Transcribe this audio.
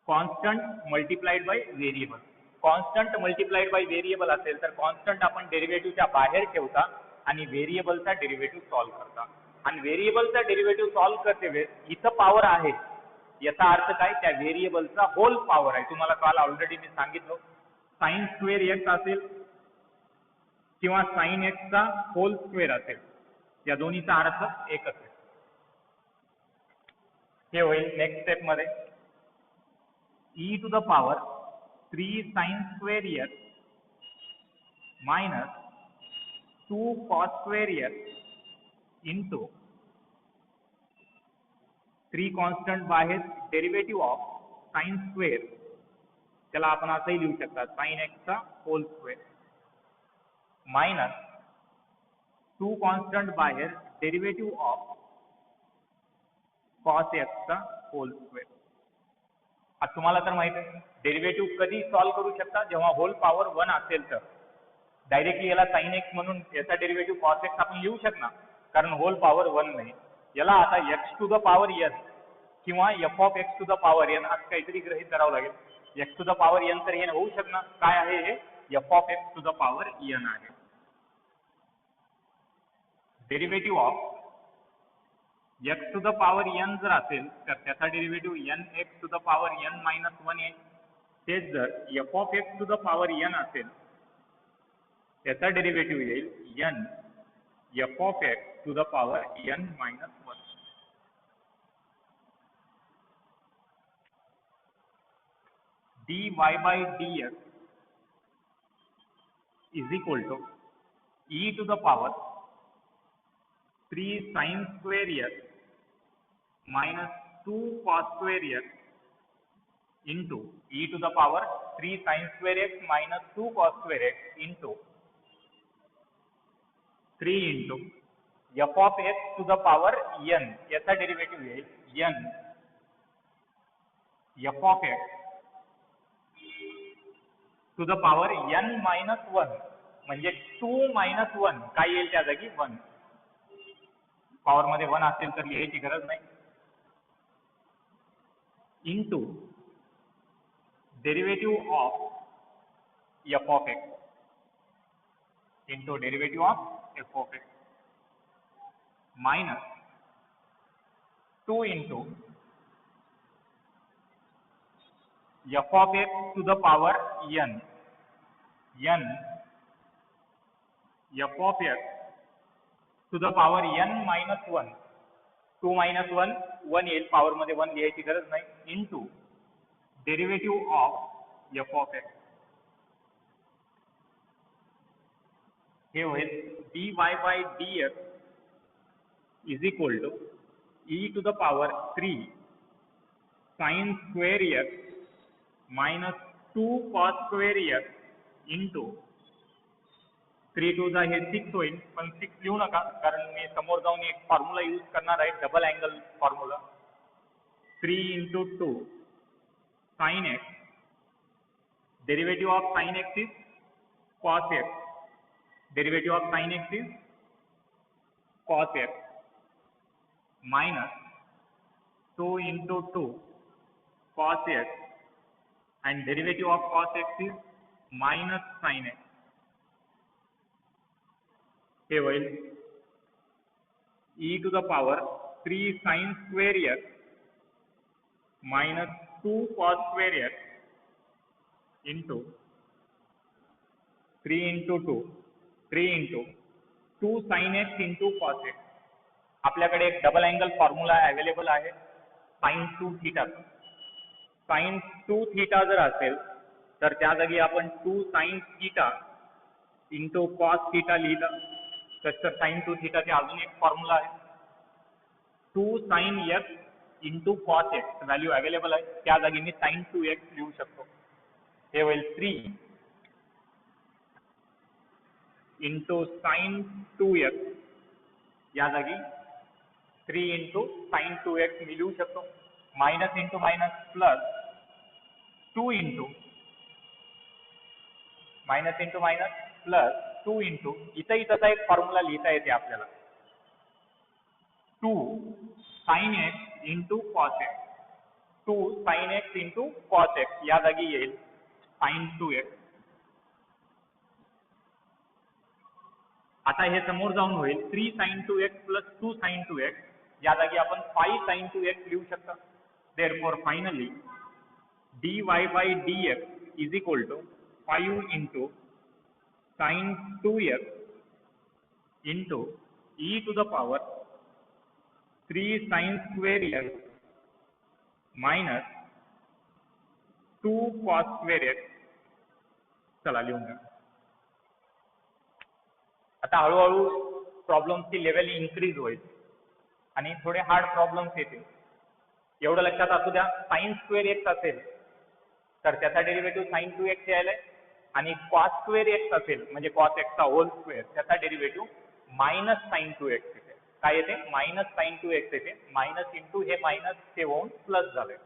Constant multiplied by variable. Constant multiplied by variable असेल तर constant आपण डेरिव्हेटिव्हच्या बाहेर ठेवता आणि व्हेरिएबलचा डेरिव्हेटिव्ह सॉल्व्ह करता. आणि व्हेरिएबलचा डेरिव्हेटिव्ह सॉल्व्ह करते वेळेस इथं पॉवर आहे याचा अर्थ काय, त्या व्हेरिएबलचा होल पॉवर आहे. तुम्हाला काल ऑलरेडी मी सांगितलं साइन स्क्वेअर एक्स असेल किंवा साइन एक्सचा होल स्क्वेअर असेल, या दोन्हीचा अर्थ एकच आहे. हे होईल नेक्स्ट स्टेप मध्ये e to the power 3 sin square x minus 2 cos square x into 3 constant बाहेर डेरिव्हेटिव्ह ऑफ साइन स्क्वेअर, त्याला आपण असंही लिहू शकता साइन एक्सचा होल स्क्वेअर मायनस 2 कॉन्स्टंट बाहेर डेरिव्हेटिव्ह ऑफ कॉस एक्सचा होल स्क्वेअर. आता तुम्हाला तर माहिती आहे डेरिव्हेटिव्ह कधी सॉल्व्ह करू शकता, जेव्हा होल पॉवर 1 असेल तर. डायरेक्टली याला साइन एक्स म्हणून याचा डेरिव्हेटिव्ह कॉस एक्स आपण लिहू शकणार कारण होल पॉवर 1 नाही. याला आता x to the power n किंवा f of x to the power n असं काहीतरी गृहीत धरावं लागेल. X to the power n तर एन होऊ शकणार, काय आहे हे f of x to the power n आहे. Derivative of x to the power n जर असेल तर त्याचा derivative n x to the power n minus 1 येईल. तेच जर f of x to the power n असेल त्याचा डेरिव्हेटिव्ह येईल n f of x to the power n minus 1. dy by dx is equal to e to the power 3 sin square x minus 2 cos square x into e to the power 3 sin square x minus 2 cos square x into 3 into f of x to the power n, याचा derivative येईल n f of x to the power n minus 1 म्हणजे 2 minus 1 काय येईल त्या जागी 1. Power मध्ये 1 असेल तर लिहायची गरज नाही. Into derivative of f of x into derivative of f of x minus 2 into f of x to the power n n f of x to the power n minus 1 2 minus 1 1 येईल, power मध्ये 1 लिहायची गरज नाही. Into derivative of f of x हे होईल dy by dx is equal to e to the power 3 sin square x minus 2 cos square x into 3 to हे 6 होईल, पण 6 लिहू नका कारण मी समोर जाऊन एक फॉर्म्युला यूज करणार आहे, double angle formula. 3 into 2 sin x, derivative of sin x is cos x, derivative of sin x is cos x minus 2 into 2 cos x and derivative of cos x is minus sin x. हे होईल e to the power 3 sin square x minus 2 cos square x into 3 into 2 sin x into cos x. आपल्याकडे एक double angle formula available आहे sin 2 theta. sin 2 theta जर असेल तर त्या जागी आपण 2 sin theta into cos theta लिहिलं तर sin 2 थीटाचे अजून एक फॉर्म्युला आहे 2 sin x into cos x, value available आहे, त्या जागी मी sin 2x लिहू शकतो. हे होईल 3 into sin 2x, या जागी 3 into sin 2x मी लिहू शकतो. Minus into minus plus 2 into minus into minus plus 2 into इथंही तसा एक फॉर्म्युला लिहिता येते आपल्याला 2 sin x into cos x 2 sin x into cos x, या जागी येईल sin 2x. आता हे समोर जाऊन होईल 3 sin 2x plus 2 sin 2x, या जागी आपण 5 sin 2x लिहू शकता. Therefore finally dy by dx is equal to 5 into sin 2x into e to the power 3 sin square x minus 2 cos square x. चला लिहून घ्या. आता हळूहळू प्रॉब्लेमची लेवल इन्क्रीज होईल आणि थोडे हार्ड प्रॉब्लेम्स येतील. एवढं लक्षात असू द्या, साइन स्क्वेअर एक्स असेल तर त्याचा डेरिव्हेटिव्ह साइन 2x यायलाय, आणि कॉस स्क्वेअर एक्स असेल म्हणजे कॉस एक्सचा होल स्क्वेअर, त्याचा डेरिव्हेटिव्ह मायनस साइन 2x येते. काय येते? मायनस साइन 2x येते. मायनस इंटू हे मायनस ते होऊन प्लस झालंय.